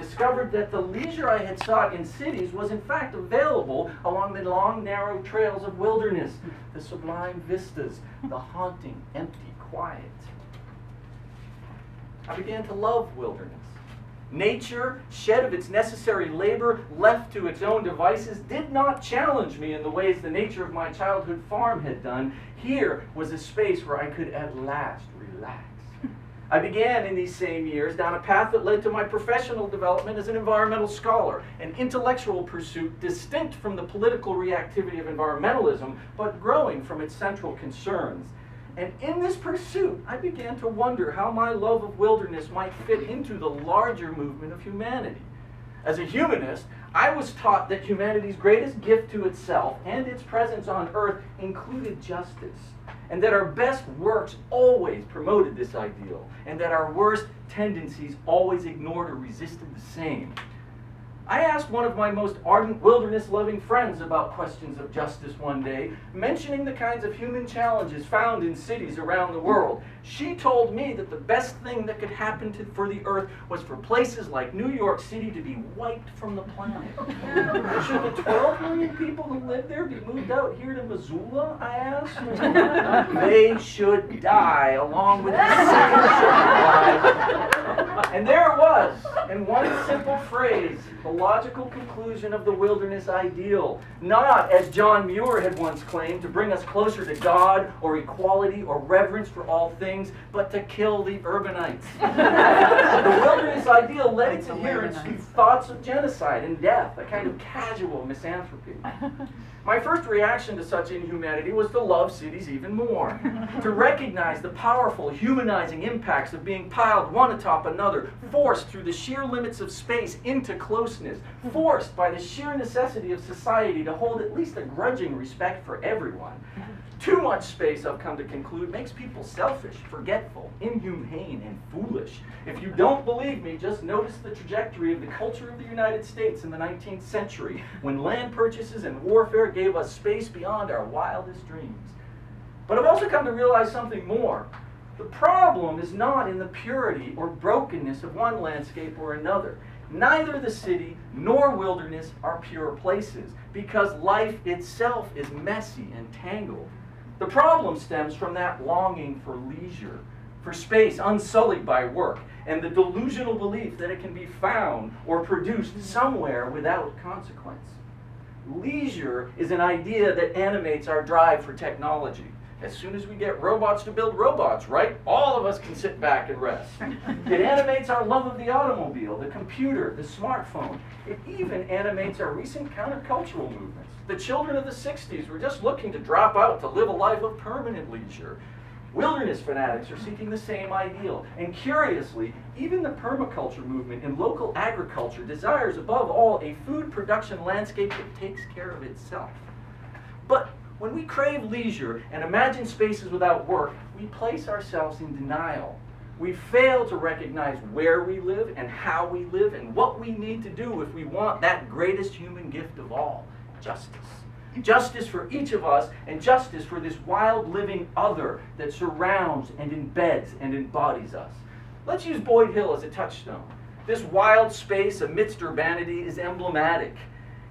discovered that the leisure I had sought in cities was in fact available along the long, narrow trails of wilderness, the sublime vistas, the haunting, empty quiet. I began to love wilderness. Nature, shed of its necessary labor, left to its own devices, did not challenge me in the ways the nature of my childhood farm had done. Here was a space where I could at last relax. I began in these same years down a path that led to my professional development as an environmental scholar, an intellectual pursuit distinct from the political reactivity of environmentalism, but growing from its central concerns. And in this pursuit, I began to wonder how my love of wilderness might fit into the larger movement of humanity. As a humanist, I was taught that humanity's greatest gift to itself and its presence on earth included justice, and that our best works always promoted this ideal, and that our worst tendencies always ignored or resisted the same. I asked one of my most ardent wilderness-loving friends about questions of justice one day, mentioning the kinds of human challenges found in cities around the world. She told me that the best thing that could happen for the earth was for places like New York City to be wiped from the planet. Should the 12 million people who live there be moved out here to Missoula, I asked? They should die along with the city. And there it was, in one simple phrase, the logical conclusion of the wilderness ideal. Not, as John Muir had once claimed, to bring us closer to God or equality or reverence for all things, but to kill the urbanites. The wilderness ideal led its adherents to thoughts of genocide and death, a kind of casual misanthropy. My first reaction to such inhumanity was to love cities even more, to recognize the powerful, humanizing impacts of being piled one atop another, forced through the sheer limits of space into closeness, forced by the sheer necessity of society to hold at least a grudging respect for everyone. Too much space, I've come to conclude, makes people selfish, forgetful, inhumane, and foolish. If you don't believe me, just notice the trajectory of the culture of the United States in the 19th century, when land purchases and warfare gave us space beyond our wildest dreams. But I've also come to realize something more. The problem is not in the purity or brokenness of one landscape or another. Neither the city nor wilderness are pure places, because life itself is messy and tangled. The problem stems from that longing for leisure, for space unsullied by work, and the delusional belief that it can be found or produced somewhere without consequence. Leisure is an idea that animates our drive for technology. As soon as we get robots to build robots, right, all of us can sit back and rest. It animates our love of the automobile, the computer, the smartphone. It even animates our recent countercultural movements. The children of the 60s were just looking to drop out to live a life of permanent leisure. Wilderness fanatics are seeking the same ideal. And curiously, even the permaculture movement in local agriculture desires above all a food production landscape that takes care of itself. But when we crave leisure and imagine spaces without work, we place ourselves in denial. We fail to recognize where we live and how we live and what we need to do if we want that greatest human gift of all, justice. Justice for each of us and justice for this wild living other that surrounds and embeds and embodies us. Let's use Boyd Hill as a touchstone. This wild space amidst urbanity is emblematic.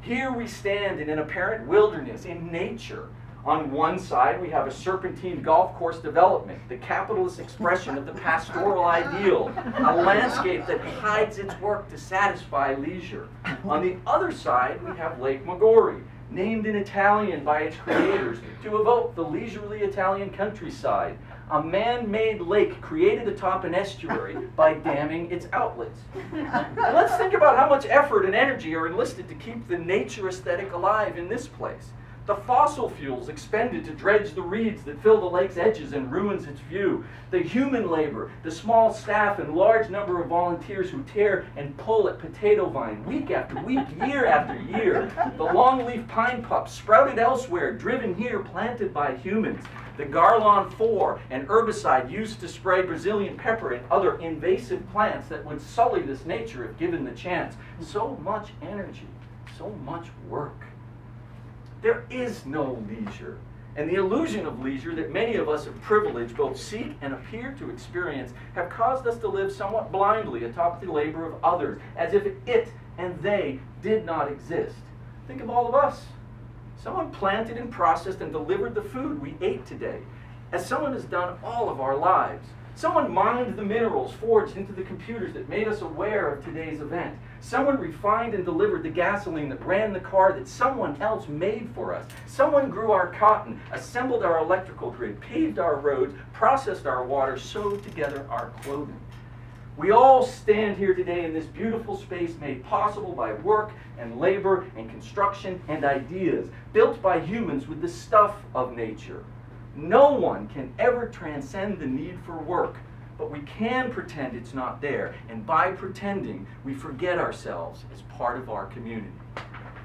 Here we stand in an apparent wilderness, in nature. On one side, we have a serpentine golf course development, the capitalist expression of the pastoral ideal, a landscape that hides its work to satisfy leisure. On the other side, we have Lake Maggiore, named in Italian by its creators to evoke the leisurely Italian countryside, a man-made lake created atop an estuary by damming its outlets. And let's think about how much effort and energy are enlisted to keep the nature aesthetic alive in this place. The fossil fuels expended to dredge the reeds that fill the lake's edges and ruins its view. The human labor, the small staff and large number of volunteers who tear and pull at potato vine week after week, year after year. The longleaf pine pups sprouted elsewhere, driven here, planted by humans. The Garlon 4, an herbicide used to spray Brazilian pepper and other invasive plants that would sully this nature if given the chance. So much energy, so much work. There is no leisure. And the illusion of leisure that many of us of privilege both seek and appear to experience have caused us to live somewhat blindly atop the labor of others, as if it and they did not exist. Think of all of us. Someone planted and processed and delivered the food we ate today, as someone has done all of our lives. Someone mined the minerals forged into the computers that made us aware of today's event. Someone refined and delivered the gasoline that ran the car that someone else made for us. Someone grew our cotton, assembled our electrical grid, paved our roads, processed our water, sewed together our clothing. We all stand here today in this beautiful space made possible by work and labor and construction and ideas, built by humans with the stuff of nature. No one can ever transcend the need for work, but we can pretend it's not there, and by pretending, we forget ourselves as part of our community.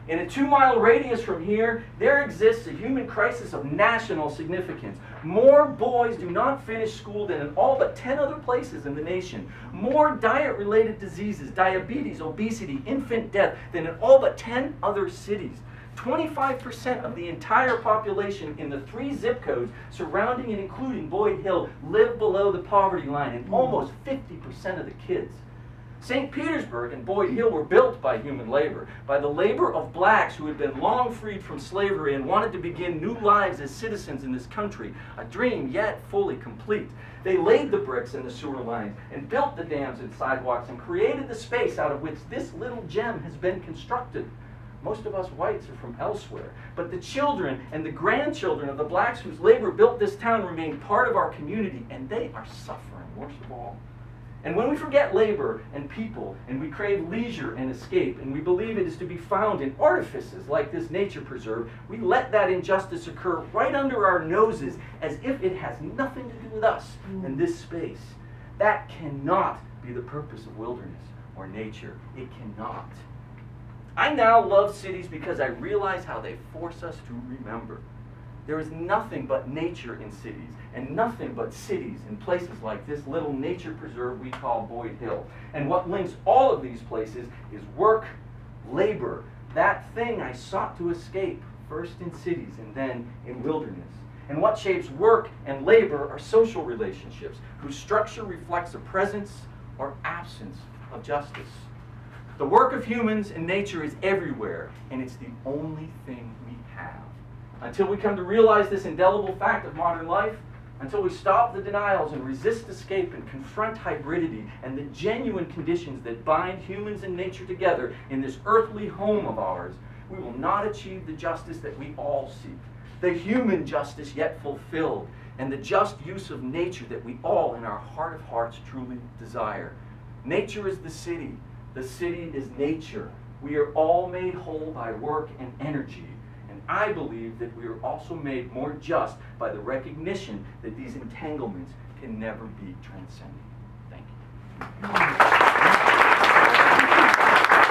In a 2-mile radius from here, there exists a human crisis of national significance. More boys do not finish school than in all but 10 other places in the nation. More diet-related diseases, diabetes, obesity, infant death than in all but 10 other cities. 25% of the entire population in the 3 zip codes surrounding and including Boyd Hill live below the poverty line, and almost 50% of the kids. St. Petersburg and Boyd Hill were built by human labor, by the labor of blacks who had been long freed from slavery and wanted to begin new lives as citizens in this country, a dream yet fully complete. They laid the bricks and the sewer lines and built the dams and sidewalks and created the space out of which this little gem has been constructed. Most of us whites are from elsewhere, but the children and the grandchildren of the blacks whose labor built this town remain part of our community, and they are suffering worst of all. And when we forget labor and people, and we crave leisure and escape, and we believe it is to be found in artifices like this nature preserve, we let that injustice occur right under our noses as if it has nothing to do with us and this space. That cannot be the purpose of wilderness or nature. It cannot. I now love cities because I realize how they force us to remember. There is nothing but nature in cities, and nothing but cities in places like this little nature preserve we call Boyd Hill. And what links all of these places is work, labor, that thing I sought to escape, first in cities and then in wilderness. And what shapes work and labor are social relationships, whose structure reflects a presence or absence of justice. The work of humans and nature is everywhere, and it's the only thing we have. Until we come to realize this indelible fact of modern life, until we stop the denials and resist escape and confront hybridity and the genuine conditions that bind humans and nature together in this earthly home of ours, we will not achieve the justice that we all seek, the human justice yet fulfilled, and the just use of nature that we all in our heart of hearts truly desire. Nature is the city. The city is nature. We are all made whole by work and energy. And I believe that we are also made more just by the recognition that these entanglements can never be transcended. Thank you.